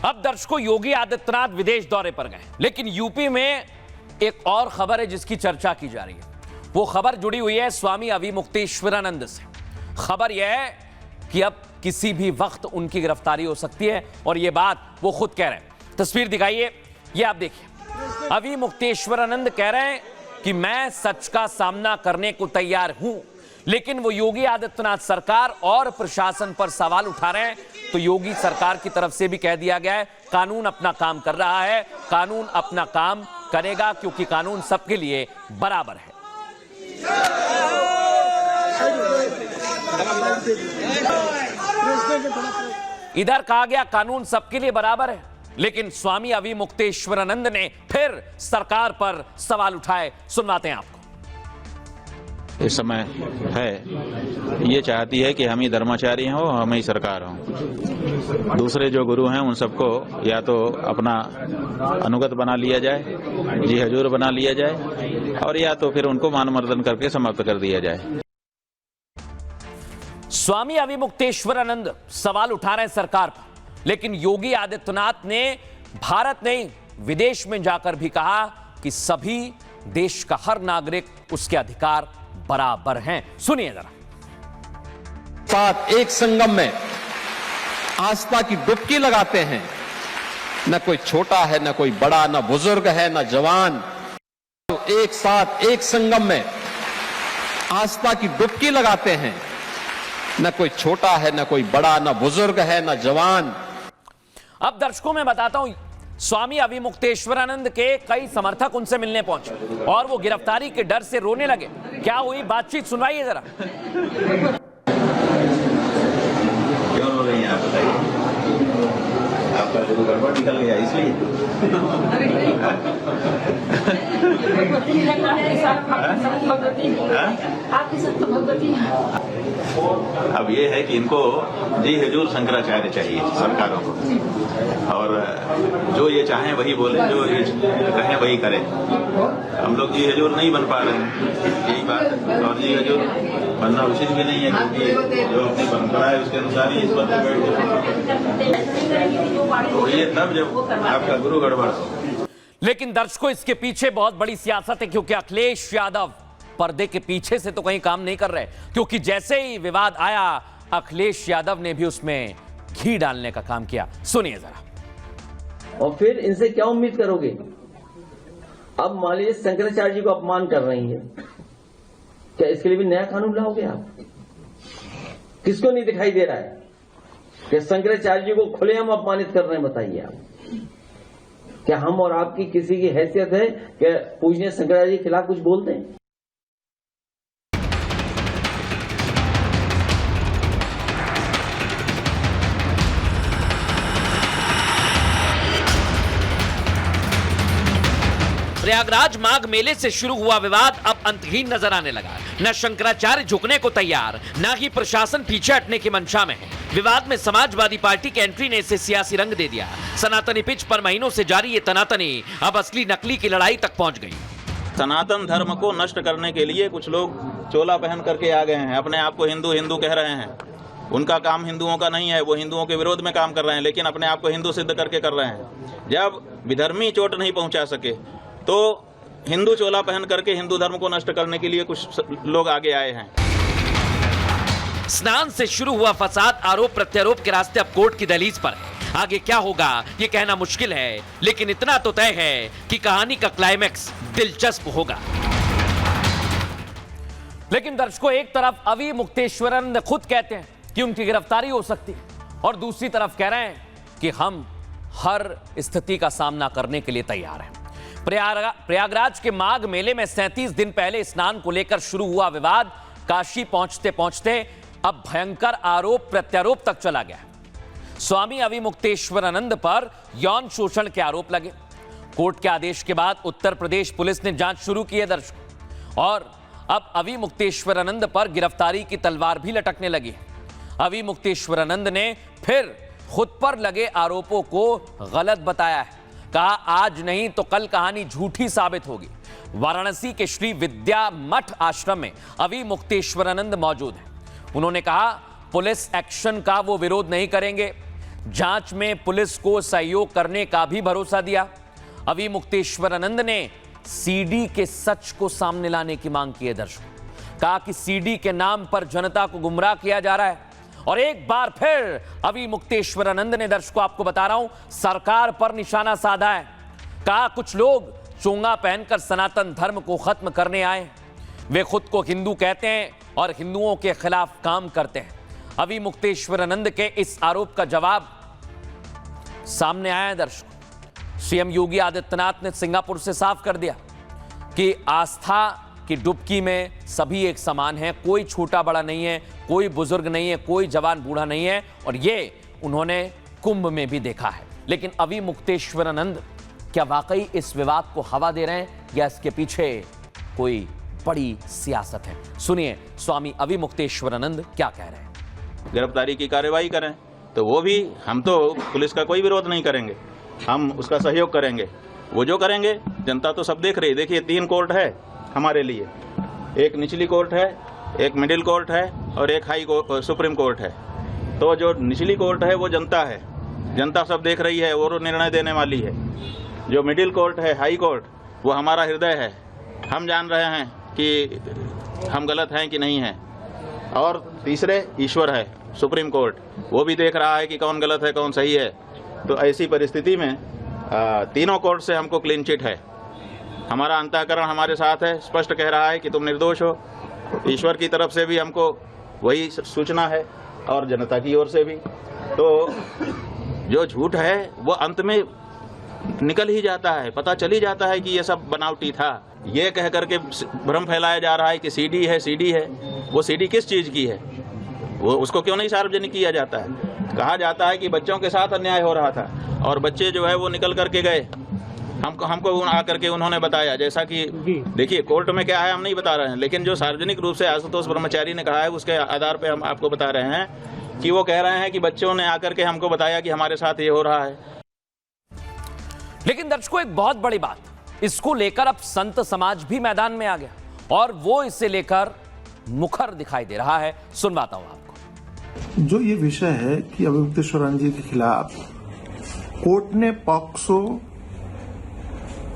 अब दर्शकों, योगी आदित्यनाथ विदेश दौरे पर गए, लेकिन यूपी में एक और खबर है जिसकी चर्चा की जा रही है। वो खबर जुड़ी हुई है स्वामी अविमुक्तेश्वरानंद से। खबर यह है कि अब किसी भी वक्त उनकी गिरफ्तारी हो सकती है और ये बात वो खुद कह रहे हैं। तस्वीर दिखाइए, ये आप देखिए। अविमुक्तेश्वरानंद कह रहे हैं कि मैं सच का सामना करने को तैयार हूं, लेकिन वो योगी आदित्यनाथ सरकार और प्रशासन पर सवाल उठा रहे हैं। तो योगी सरकार की तरफ से भी कह दिया गया है, कानून अपना काम कर रहा है, कानून अपना काम करेगा, क्योंकि कानून सबके लिए बराबर है। इधर कहा गया कानून सबके लिए बराबर है, लेकिन स्वामी अविमुक्तेश्वरानंद ने फिर सरकार पर सवाल उठाए। सुनवाते हैं आपको। इस समय है ये चाहती है कि हम ही धर्माचारी हों, हम ही सरकार हों। दूसरे जो गुरु हैं उन सबको या तो अपना अनुगत बना लिया जाए, जी हजूर बना लिया जाए, और या तो फिर उनको मानमर्दन करके समाप्त कर दिया जाए। स्वामी अविमुक्तेश्वरानंद सवाल उठा रहे हैं सरकार पर, लेकिन योगी आदित्यनाथ ने भारत नहीं विदेश में जाकर भी कहा कि सभी देश का हर नागरिक उसके अधिकार बराबर हैं। सुनिए जरा। साथ एक संगम में आस्था की डुबकी लगाते हैं। न कोई छोटा है, न कोई बड़ा, न बुजुर्ग है, न जवान। तो एक साथ एक संगम में आस्था की डुबकी लगाते हैं। न कोई छोटा है, न कोई बड़ा, न बुजुर्ग है, न जवान। अब दर्शकों मैं बताता हूं, स्वामी अविमुक्तेश्वरानंद के कई समर्थक उनसे मिलने पहुंचे और वो गिरफ्तारी के डर से रोने लगे। क्या हुई बातचीत, सुनवाइए जरा। क्यों रो रही हैं आप, बताइए। आपका गुरु गड़बड़ निकल गया इसलिए। अब ये है कि इनको जी हजूर शंकराचार्य चाहिए सरकारों को, और जो ये चाहें वही बोले, जो ये कहें वही करें। हम लोग जी हजूर नहीं बन पा रहे हैं, यही बात है। और जी हजूर बनना उचित भी नहीं है, क्योंकि जो अपनी परंपरा है उसके अनुसार ही इस पर तो ये तब जब आपका गुरु गड़बड़ हो। लेकिन दर्शकों, इसके पीछे बहुत बड़ी सियासत है, क्योंकि अखिलेश यादव पर्दे के पीछे से तो कहीं काम नहीं कर रहे, क्योंकि जैसे ही विवाद आया अखिलेश यादव ने भी उसमें घी डालने का काम किया। सुनिए जरा। और फिर इनसे क्या उम्मीद करोगे? अब मान लीजिए शंकराचार्य जी को अपमान कर रही है, क्या इसके लिए भी नया कानून लाओगे आप? किसको नहीं दिखाई दे रहा है कि शंकराचार्य जी को खुलेआम अपमानित कर रहे हैं? बताइए आप। क्या हम और आपकी किसी की हैसियत है कि पूजनीय शंकराचार्य जी के खिलाफ कुछ बोल दें? प्रयागराज माघ मेले से शुरू हुआ विवाद अब अंतहीन नजर आने लगा। न शंकराचार्य झुकने को तैयार, न ही प्रशासन पीछे हटने की मंशा में है। विवाद में समाजवादी पार्टी की एंट्री ने इसे सियासी रंग दे दिया। सनातनी पिच पर महीनों से जारी ये तनातनी अब असली नकली की लड़ाई तक पहुंच गई। सनातन धर्म को नष्ट करने के लिए कुछ लोग चोला पहन करके आ गए हैं, अपने आप को हिंदू हिंदू कह रहे हैं। उनका काम हिंदुओं का नहीं है, वो हिंदुओं के विरोध में काम कर रहे हैं, लेकिन अपने आप को हिंदू सिद्ध करके कर रहे हैं। जब विधर्मी चोट नहीं पहुंचा सके तो हिंदू चोला पहन करके हिंदू धर्म को नष्ट करने के लिए कुछ लोग आगे आए हैं। स्नान से शुरू हुआ फसाद आरोप प्रत्यारोप के रास्ते अब कोर्ट की दहलीज पर है। आगे क्या होगा ये कहना मुश्किल है, लेकिन इतना तो तय है कि कहानी का क्लाइमैक्स दिलचस्प होगा। लेकिन दर्शकों, एक तरफ अविमुक्तेश्वरानंद खुद कहते हैं कि उनकी गिरफ्तारी हो सकती है, और दूसरी तरफ कह रहे हैं कि हम हर स्थिति का सामना करने के लिए तैयार हैं। प्रयागराज के माघ मेले में 37 दिन पहले स्नान को लेकर शुरू हुआ विवाद काशी पहुंचते पहुंचते अब भयंकर आरोप प्रत्यारोप तक चला गया। स्वामी अविमुक्तेश्वरानंद पर यौन शोषण के आरोप लगे। कोर्ट के आदेश के बाद उत्तर प्रदेश पुलिस ने जांच शुरू की है दर्शकों, और अब अविमुक्तेश्वरानंद पर गिरफ्तारी की तलवार भी लटकने लगी। अविमुक्तेश्वरानंद ने फिर खुद पर लगे आरोपों को गलत बताया है। कहा आज नहीं तो कल कहानी झूठी साबित होगी। वाराणसी के श्री विद्या मठ आश्रम में अविमुक्तेश्वरानंद मौजूद हैं। उन्होंने कहा पुलिस एक्शन का वो विरोध नहीं करेंगे, जांच में पुलिस को सहयोग करने का भी भरोसा दिया। अभी मुक्तेश्वरानंद ने सीडी के सच को सामने लाने की मांग की है। दर्शकों, कहा कि सीडी के नाम पर जनता को गुमराह किया जा रहा है। और एक बार फिर अभी मुक्तेश्वरानंद ने, दर्शकों आपको बता रहा हूं, सरकार पर निशाना साधा है। कहा कुछ लोग चोंगा पहनकर सनातन धर्म को खत्म करने आए। वे खुद को हिंदू कहते हैं और हिंदुओं के खिलाफ काम करते हैं। अभी मुक्तेश्वरानंद के इस आरोप का जवाब सामने आया है। दर्शकों, सीएम योगी आदित्यनाथ ने सिंगापुर से साफ कर दिया कि आस्था की डुबकी में सभी एक समान हैं, कोई छोटा बड़ा नहीं है, कोई बुजुर्ग नहीं है, कोई जवान बूढ़ा नहीं है। और ये उन्होंने कुंभ में भी देखा है। लेकिन अभी मुक्तेश्वरानंद क्या वाकई इस विवाद को हवा दे रहे हैं या इसके पीछे कोई बड़ी सियासत है? सुनिए स्वामी अभी मुक्तेश्वरानंद क्या कह रहे हैं। गिरफ्तारी की कार्रवाई करें तो वो भी, हम तो पुलिस का कोई विरोध नहीं करेंगे, हम उसका सहयोग करेंगे। वो जो करेंगे जनता तो सब देख रही है। देखिए 3 कोर्ट है हमारे लिए, एक निचली कोर्ट है, एक मिडिल कोर्ट है और एक हाई कोर्ट, सुप्रीम कोर्ट है। तो जो निचली कोर्ट है वो जनता है, जनता सब देख रही है और निर्णय देने वाली है। जो मिडिल कोर्ट है, हाई कोर्ट, वो हमारा हृदय है। हम जान रहे हैं कि हम गलत हैं कि नहीं हैं। और तीसरे ईश्वर है, सुप्रीम कोर्ट, वो भी देख रहा है कि कौन गलत है कौन सही है। तो ऐसी परिस्थिति में तीनों कोर्ट से हमको क्लीन चिट है। हमारा अंतःकरण हमारे साथ है, स्पष्ट कह रहा है कि तुम निर्दोष हो। ईश्वर की तरफ से भी हमको वही सूचना है और जनता की ओर से भी। तो जो झूठ है वो अंत में निकल ही जाता है, पता चल ही जाता है कि ये सब बनावटी था। ये कह करके भ्रम फैलाया जा रहा है कि सीडी है, सीडी है। वो सीडी किस चीज़ की है, वो उसको क्यों नहीं सार्वजनिक किया जाता है? कहा जाता है कि बच्चों के साथ अन्याय हो रहा था और बच्चे जो है वो निकल करके गए। हमको आकर के उन्होंने बताया, जैसा कि देखिए कोर्ट में क्या है हम नहीं बता रहे हैं, लेकिन जो सार्वजनिक रूप से आशुतोष ब्रह्मचारी ने कहा है उसके आधार पे हम आपको बता रहे हैं कि वो कह रहे हैं कि बच्चों ने आकर के हमको बताया कि हमारे साथ ये हो रहा है। लेकिन दर्शकों, एक बहुत बड़ी बात, इसको लेकर अब संत समाज भी मैदान में आ गया और वो इसे लेकर मुखर दिखाई दे रहा है। सुनवाता हूं आपको। जो ये विषय है कि अभी मुक्तेश्वरानंद जी के खिलाफ कोर्ट ने पॉक्सो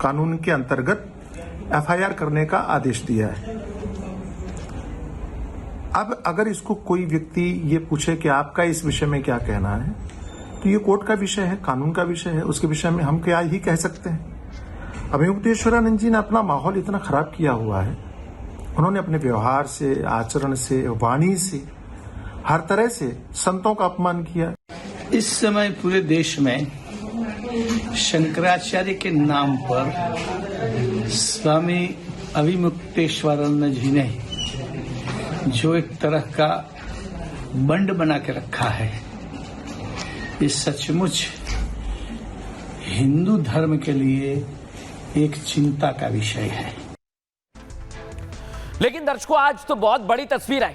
कानून के अंतर्गत एफआईआर करने का आदेश दिया है। अब अगर इसको कोई व्यक्ति ये पूछे कि आपका इस विषय में क्या कहना है, तो ये कोर्ट का विषय है, कानून का विषय है, उसके विषय में हम क्या ही कह सकते हैं। अभी मुक्तेश्वरानंद जी ने अपना माहौल इतना खराब किया हुआ है, उन्होंने अपने व्यवहार से, आचरण से, वाणी से, हर तरह से संतों का अपमान किया। इस समय पूरे देश में शंकराचार्य के नाम पर स्वामी अभिमुक्तेश्वरानंद जी ने जो एक तरह का बंड बना के रखा है, ये सचमुच हिंदू धर्म के लिए एक चिंता का विषय है। लेकिन दर्शकों, आज तो बहुत बड़ी तस्वीर आई।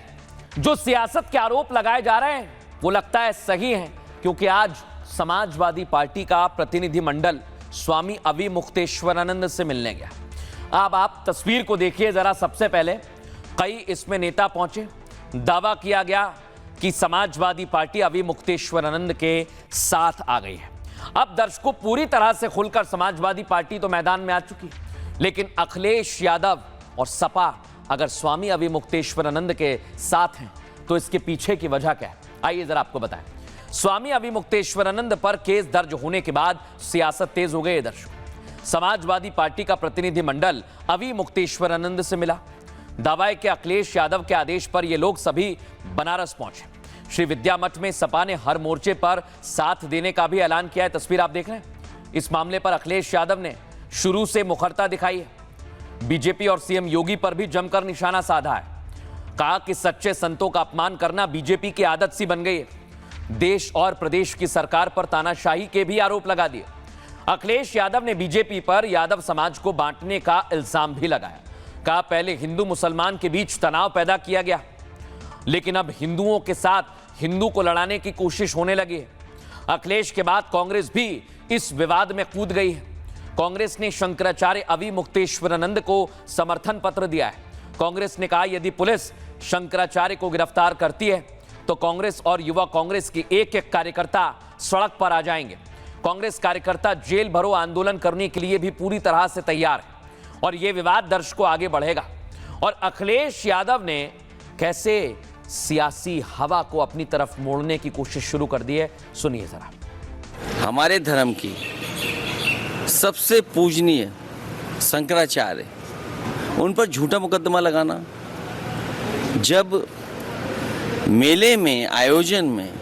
जो सियासत के आरोप लगाए जा रहे हैं वो लगता है सही है, क्योंकि आज समाजवादी पार्टी का प्रतिनिधिमंडल स्वामी अभी मुक्तेश्वरानंद से मिलने गया। अब आप तस्वीर को देखिए जरा। सबसे पहले कई इसमें नेता पहुंचे, दावा किया गया कि समाजवादी पार्टी अभी मुक्तेश्वरानंद के साथ आ गई है। अब दर्शकों, पूरी तरह से खुलकर समाजवादी पार्टी तो मैदान में आ चुकी, लेकिन अखिलेश यादव और सपा अगर स्वामी अभी मुक्तेश्वरानंद के साथ हैं तो इसके पीछे की वजह क्या है, आइए जरा आपको बताएं। स्वामी अभी मुक्तेश्वरानंद पर केस दर्ज होने के बाद सियासत तेज हो गई। दर्शकों, समाजवादी पार्टी का प्रतिनिधिमंडल अभी मुक्तेश्वरानंद से मिला। दावा है कि अखिलेश यादव के आदेश पर ये लोग सभी बनारस पहुंचे। श्री विद्या मठ में सपा ने हर मोर्चे पर साथ देने का भी ऐलान किया है। तस्वीर आप देख रहे हैं। इस मामले पर अखिलेश यादव ने शुरू से मुखरता दिखाई है। बीजेपी और सीएम योगी पर भी जमकर निशाना साधा है। कहा कि सच्चे संतों का अपमान करना बीजेपी की आदत सी बन गई है। देश और प्रदेश की सरकार पर तानाशाही के भी आरोप लगा दिए। अखिलेश यादव ने बीजेपी पर यादव समाज को बांटने का इल्जाम भी लगाया। कहा पहले हिंदू मुसलमान के बीच तनाव पैदा किया गया, लेकिन अब हिंदुओं के साथ हिंदू को लड़ाने की कोशिश होने लगी है। अखिलेश के बाद कांग्रेस भी इस विवाद में कूद गई है। कांग्रेस ने शंकराचार्य अभी मुक्तेश्वरानंद को समर्थन पत्र दिया है। कांग्रेस ने कहा यदि पुलिस शंकराचार्य को गिरफ्तार करती है तो कांग्रेस और युवा कांग्रेस के एक एक कार्यकर्ता सड़क पर आ जाएंगे। कांग्रेस कार्यकर्ता जेल भरो आंदोलन करने के लिए भी पूरी तरह से तैयार है और यह विवाद दर्शकों आगे बढ़ेगा। और अखिलेश यादव ने कैसे सियासी हवा को अपनी तरफ मोड़ने की कोशिश शुरू कर दी है, सुनिए जरा। हमारे धर्म की सबसे पूजनीय शंकराचार्य, उन पर झूठा मुकदमा लगाना, जब मेले में आयोजन में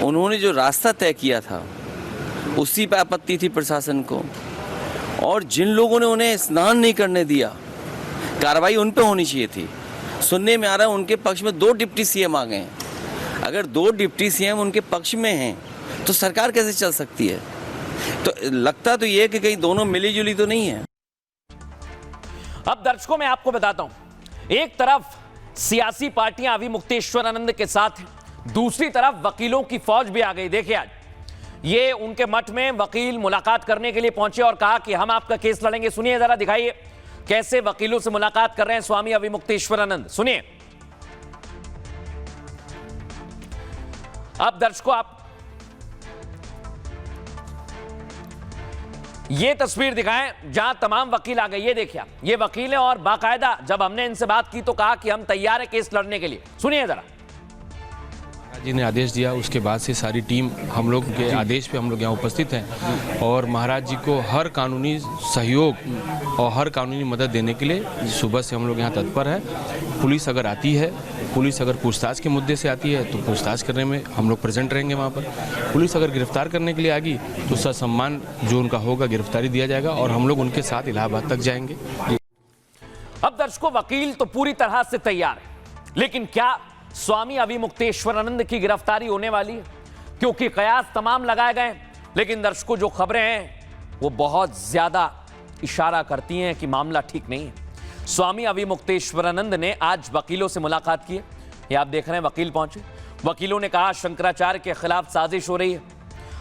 उन्होंने जो रास्ता तय किया था उसी पर आपत्ति थी प्रशासन को, और जिन लोगों ने उन्हें स्नान नहीं करने दिया कार्रवाई उन पर होनी चाहिए थी। सुनने में आ रहा है उनके पक्ष में 2 डिप्टी सीएम आ गए हैं। अगर 2 डिप्टी सीएम उनके पक्ष में हैं तो सरकार कैसे चल सकती है? तो लगता तो ये कि कहीं दोनों मिली जुली तो नहीं है। अब दर्शकों मैं आपको बताता हूं, एक तरफ सियासी पार्टियां अभी मुक्तेश्वरानंद के साथ हैं, दूसरी तरफ वकीलों की फौज भी आ गई। देखिए आज ये उनके मठ में वकील मुलाकात करने के लिए पहुंचे और कहा कि हम आपका केस लड़ेंगे। सुनिए जरा, दिखाइए कैसे वकीलों से मुलाकात कर रहे हैं स्वामी अविमुक्तेश्वरानंद, सुनिए। अब दर्शकों आप ये तस्वीर दिखाएं जहां तमाम वकील आ गए। ये देखिए, ये वकील हैं और बाकायदा जब हमने इनसे बात की तो कहा कि हम तैयार हैं केस लड़ने के लिए। सुनिए जरा। जी ने आदेश दिया, उसके बाद से सारी टीम हम लोग के आदेश पे हम लोग यहाँ उपस्थित हैं और महाराज जी को हर कानूनी सहयोग और हर कानूनी मदद देने के लिए सुबह से हम लोग यहाँ तत्पर हैं। पुलिस अगर आती है, पुलिस अगर पूछताछ के मुद्दे से आती है तो पूछताछ करने में हम लोग प्रेजेंट रहेंगे वहाँ पर। पुलिस अगर गिरफ्तार करने के लिए आएगी तो ससम्मान जो उनका होगा गिरफ्तारी दिया जाएगा और हम लोग उनके साथ इलाहाबाद तक जाएंगे। अब दर्शकों वकील तो पूरी तरह से तैयार है, लेकिन क्या स्वामी अविमुक्तेश्वरानंद की गिरफ्तारी होने वाली है? क्योंकि कयास तमाम लगाए गए, लेकिन दर्शकों जो खबरें हैं वो बहुत ज्यादा इशारा करती हैं कि मामला ठीक नहीं है। स्वामी अविमुक्तेश्वरानंद ने आज वकीलों से मुलाकात की है, ये आप देख रहे हैं वकील पहुंचे। वकीलों ने कहा शंकराचार्य के खिलाफ साजिश हो रही है,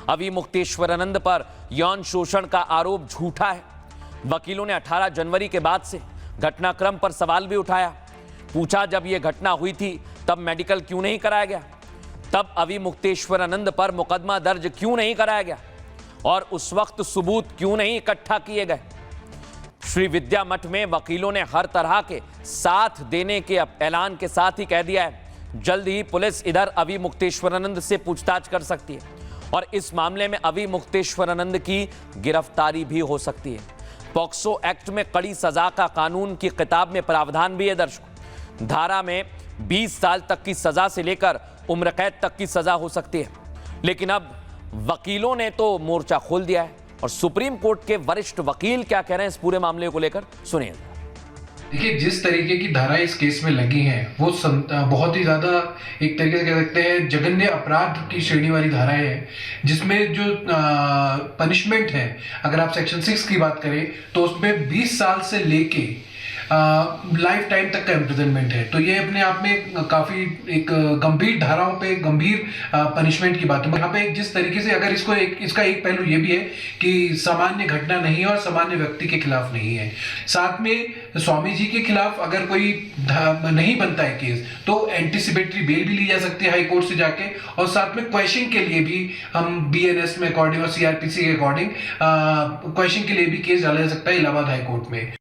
अविमुक्तेश्वरानंद पर यौन शोषण का आरोप झूठा है। वकीलों ने 18 जनवरी के बाद से घटनाक्रम पर सवाल भी उठाया, पूछा जब यह घटना हुई थी तब मेडिकल क्यों नहीं कराया गया, तब अविमुक्तेश्वरानंद पर मुकदमा दर्ज क्यों नहीं कराया गया और उस वक्त सबूत क्यों नहीं इकट्ठा किए गए। श्री विद्या मठ में वकीलों ने हर तरह के साथ देने के ऐलान के साथ ही कह दिया है जल्द ही पुलिस इधर अविमुक्तेश्वरानंद से पूछताछ कर सकती है और इस मामले में अविमुक्तेश्वरानंद की गिरफ्तारी भी हो सकती है। पॉक्सो एक्ट में कड़ी सजा का कानून की किताब में प्रावधान भी है दर्शकों। धारा में 20 साल तक की सजा से लेकर उम्र कैद तक की सजा हो सकती है। लेकिन अब वकीलों ने तो मोर्चा खोल दिया है और सुप्रीम कोर्ट के वरिष्ठ वकील क्या कह रहे हैं इस पूरे मामले को लेकर, सुनिए। देखिए, जिस तरीके की धाराएं इस केस में लगी हैं वो बहुत ही ज्यादा एक तरीके से कह सकते हैं जघन्य अपराध की श्रेणी वाली धाराएं हैं, जिसमें जो पनिशमेंट है अगर आप सेक्शन 6 की बात करें तो उसमें 20 साल से लेके लाइफ टाइम तक का इम्प्रिजनमेंट है। तो ये अपने आप में काफी एक गंभीर धाराओं पे गंभीर पनिशमेंट की बात है। यहाँ पे जिस तरीके से अगर इसका एक पहलू ये भी है कि सामान्य घटना नहीं है और सामान्य व्यक्ति के खिलाफ नहीं है। साथ में स्वामी जी के खिलाफ अगर कोई नहीं बनता है केस तो एंटीसिपेटरी बेल भी ली जा सकती है हाई कोर्ट से जाके, और साथ में क्वेश्चन के लिए भी हम BNS में अकॉर्डिंग और CRPC के अकॉर्डिंग क्वेश्चन के लिए भी केस डाला जा सकता है इलाहाबाद हाई कोर्ट में।